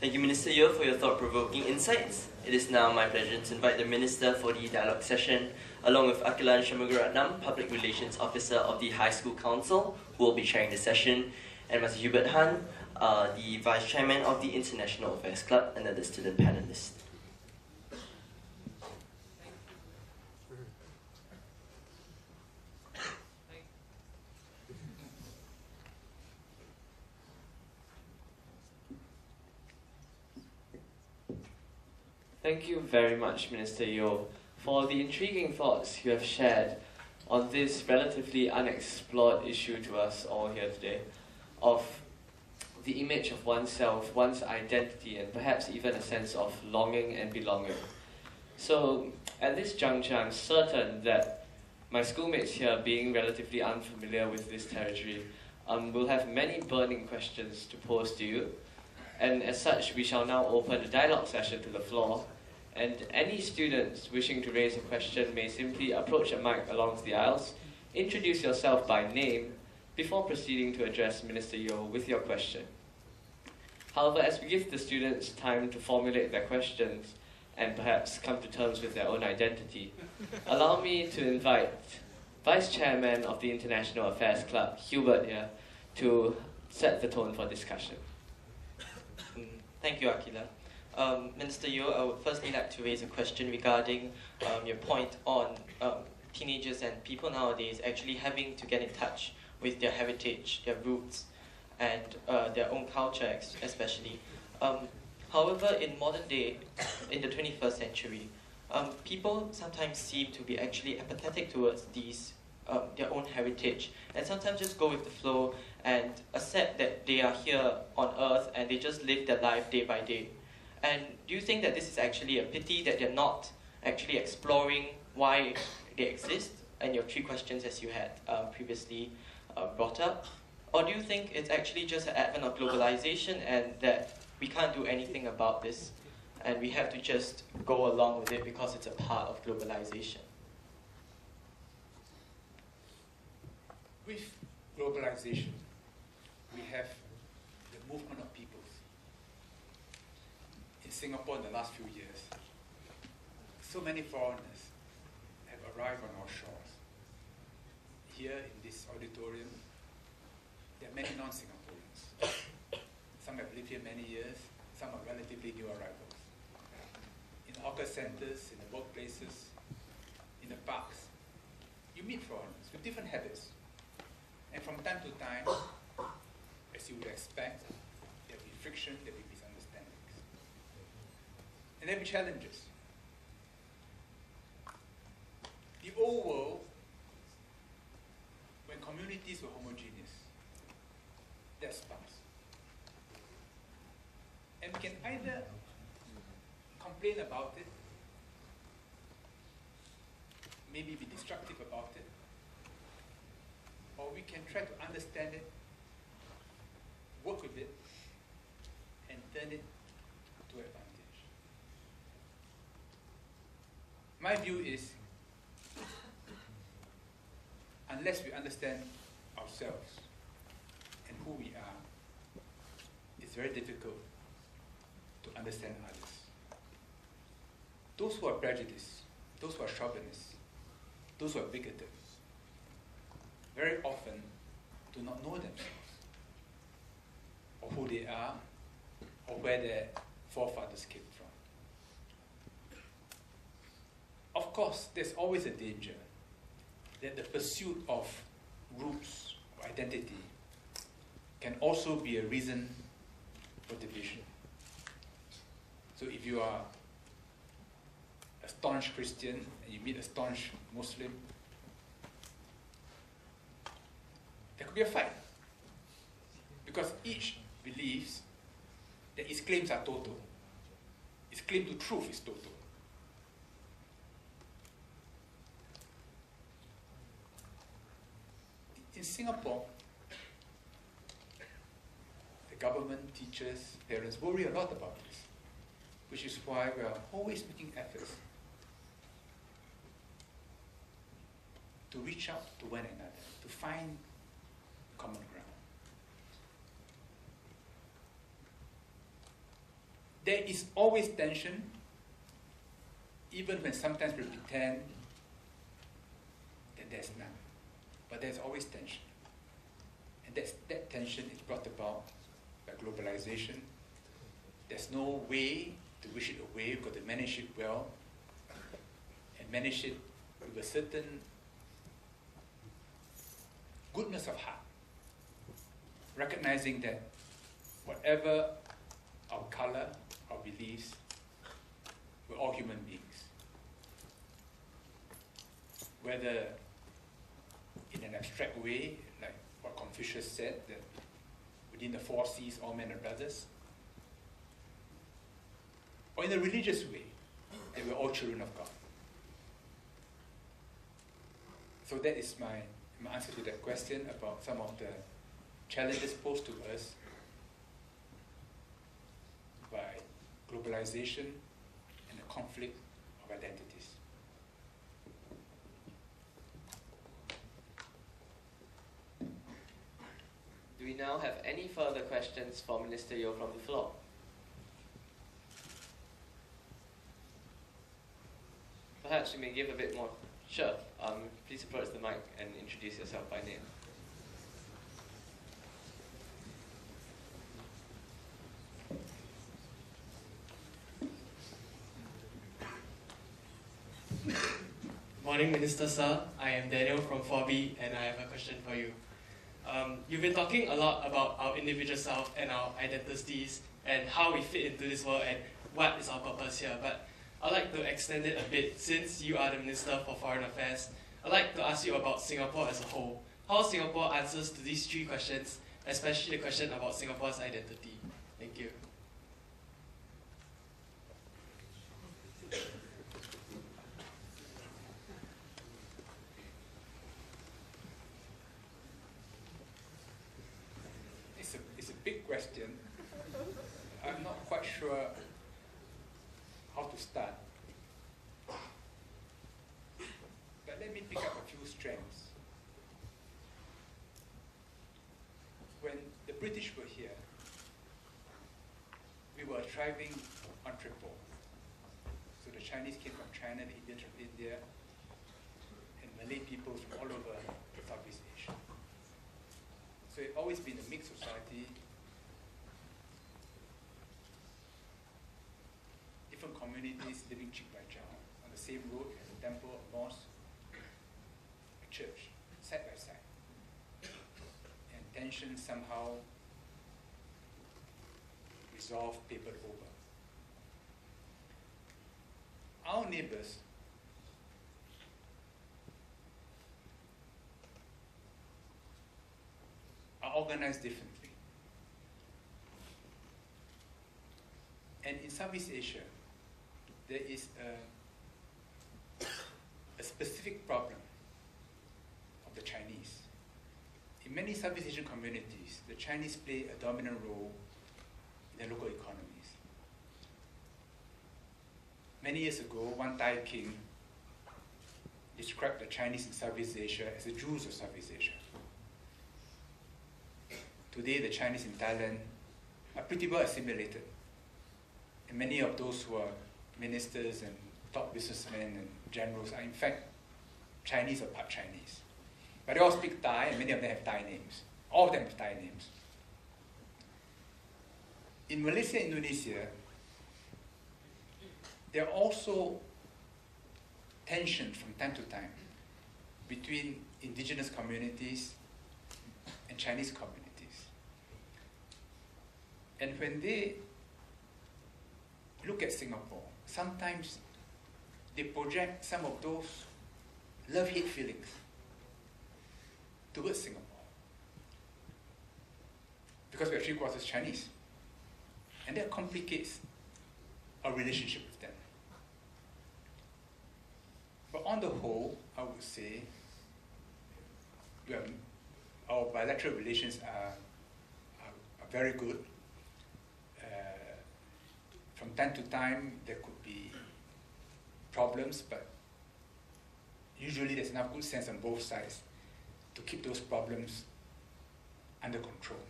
Thank you, Minister Yeo, for your thought-provoking insights. It is now my pleasure to invite the Minister for the dialogue session, along with Akilan Shanmugaratnam, Public Relations Officer of the High School Council, who will be chairing the session, and Mr. Hubert Han, the Vice Chairman of the International Affairs Club, and the student panelist. Thank you very much, Minister Yeo, for the intriguing thoughts you have shared on this relatively unexplored issue to us all here today, of the image of oneself, one's identity, and perhaps even a sense of longing and belonging. So, at this juncture, I'm certain that my schoolmates here, being relatively unfamiliar with this territory, will have many burning questions to pose to you. And as such, we shall now open the dialogue session to the floor, and any students wishing to raise a question may simply approach a mic along the aisles, introduce yourself by name, before proceeding to address Minister Yeo with your question. However, as we give the students time to formulate their questions and perhaps come to terms with their own identity, allow me to invite Vice Chairman of the International Affairs Club, Hubert here, to set the tone for discussion. Thank you, Akila. Minister Yeo, I would firstly like to raise a question regarding your point on teenagers and people nowadays actually having to get in touch with their heritage, their roots, and their own culture especially. However, in modern day, in the 21st century, people sometimes seem to be actually apathetic towards these, their own heritage, and sometimes just go with the flow and accept that they are here on earth and they just live their life day by day. And do you think that this is actually a pity that they're not actually exploring why they exist, and your three questions as you had previously brought up? Or do you think it's actually just an advent of globalization and that we can't do anything about this and we have to just go along with it because it's a part of globalization? With globalization, we have the movement of peoples. In Singapore in the last few years, so many foreigners have arrived on our shores. Here in this auditorium, there are many non-Singaporeans. Some have lived here many years, some are relatively new arrivals. In hawker centers, in the workplaces, in the parks, you meet foreigners with different habits. And from time to time, as you would expect, there will be friction, there will be misunderstandings. And there will be challenges. The old world, when communities were homogeneous, that's past. And we can either complain about it, maybe be destructive about it, or we can try to understand it, work with it, and turn it to advantage. My view is, unless we understand ourselves and who we are, it's very difficult to understand others. Those who are prejudiced, those who are chauvinists, those who are bigoted, very often do not know themselves, or who they are, or where their forefathers came from. Of course, there's always a danger that the pursuit of roots or identity can also be a reason for division. So if you are a staunch Christian and you meet a staunch Muslim, there could be a fight, because each believes that his claims are total. His claim to truth is total. In Singapore, the government, teachers, parents worry a lot about this, which is why we are always making efforts to reach out to one another, to find common ground. there is always tension, even when sometimes we pretend that there's none. But there's always tension. And that tension is brought about by globalization. There's no way to wish it away. We've got to manage it well and manage it with a certain goodness of heart, recognizing that whatever our color, our beliefs, we're all human beings. Whether in an abstract way, like what Confucius said, that within the 4 C's, all men are brothers, or in a religious way, that we're all children of God. So that is my answer to that question about some of the challenges posed to us by globalization and the conflict of identities. Do we now have any further questions for Minister Yeo from the floor? Perhaps you may give a bit more. Sure. Please approach the mic and introduce yourself by name. Morning, Minister Sir. I am Daniel from 4B, and I have a question for you. You've been talking a lot about our individual self and our identities and how we fit into this world and what is our purpose here. But I'd like to extend it a bit. Since you are the Minister for Foreign Affairs, I'd like to ask you about Singapore as a whole. How Singapore answers to these 3 questions, especially the question about Singapore's identity. Thank you. It's a big question. I'm not quite sure how to start. But let me pick up a few strands. When the British were here, we were a thriving entrepot. So the Chinese came from China, the Indians from India, and Malay peoples from all over Southeast Asia. So it's always been a mixed society. Different communities living cheek by jowl on the same road as a temple, a mosque, a church, side by side. And tension somehow resolved, papered over. Our neighbors are organized differently. And in Southeast Asia, there is a specific problem of the Chinese. In many Southeast Asian communities, the Chinese play a dominant role in the local economies. Many years ago, one Thai king described the Chinese in Southeast Asia as the Jews of Southeast Asia. Today, the Chinese in Thailand are pretty well assimilated. And many of those who are ministers and top businessmen and generals are in fact Chinese or part Chinese. But they all speak Thai, and many of them have Thai names. All of them have Thai names. In Malaysia and Indonesia, there are also tensions from time to time between indigenous communities and Chinese communities. And when they look at Singapore, sometimes they project some of those love-hate feelings towards Singapore. Because we are 3/4 Chinese. And that complicates our relationship with them. But on the whole, I would say our bilateral relations are very good. From time to time, there could be problems, but usually there's enough good sense on both sides to keep those problems under control.